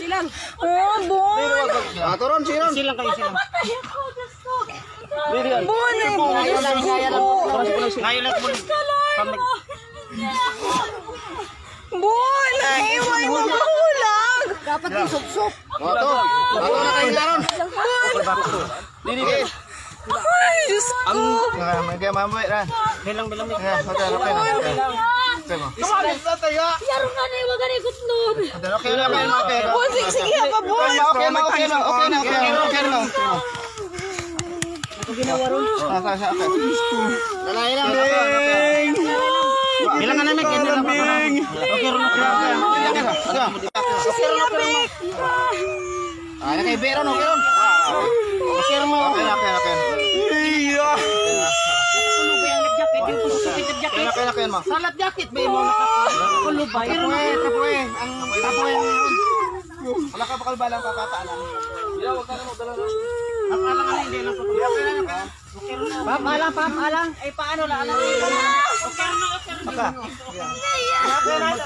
silang. Oh, Bon. Turon, siron. Silang kayo silang. Bon, eh. Ngayon lang. Ngayon lang. Bon, naiwan mo mahulag. Dapat isop-sop. Oto. Oto na kayo naron. Dini. Ay, Diyos ko. May kaya mamay na. Bilang. Yaro nga na iwagan ikot nun. Okay na. Bon, sige pa, Bon. Okay na. Ginawa ron. Lalay lang. Bilang namin kanya na pa. Okay ron. Ay, kay Beron, okay ron. Okay ron. Iya. Kulo ba yung nag-jacket? Yung pusulit nag-jacket? Okay, ma. Salat jacket ba yung mga nakakulo ba? Tapoy. Ang tapoy ngayon. Wala ka bakal balang papataalan. Wag ka na mo dala. Ang alang na hindi lang pa. Pam, alang. Ay, paano lang? Okay na. Baka. Okay na lang.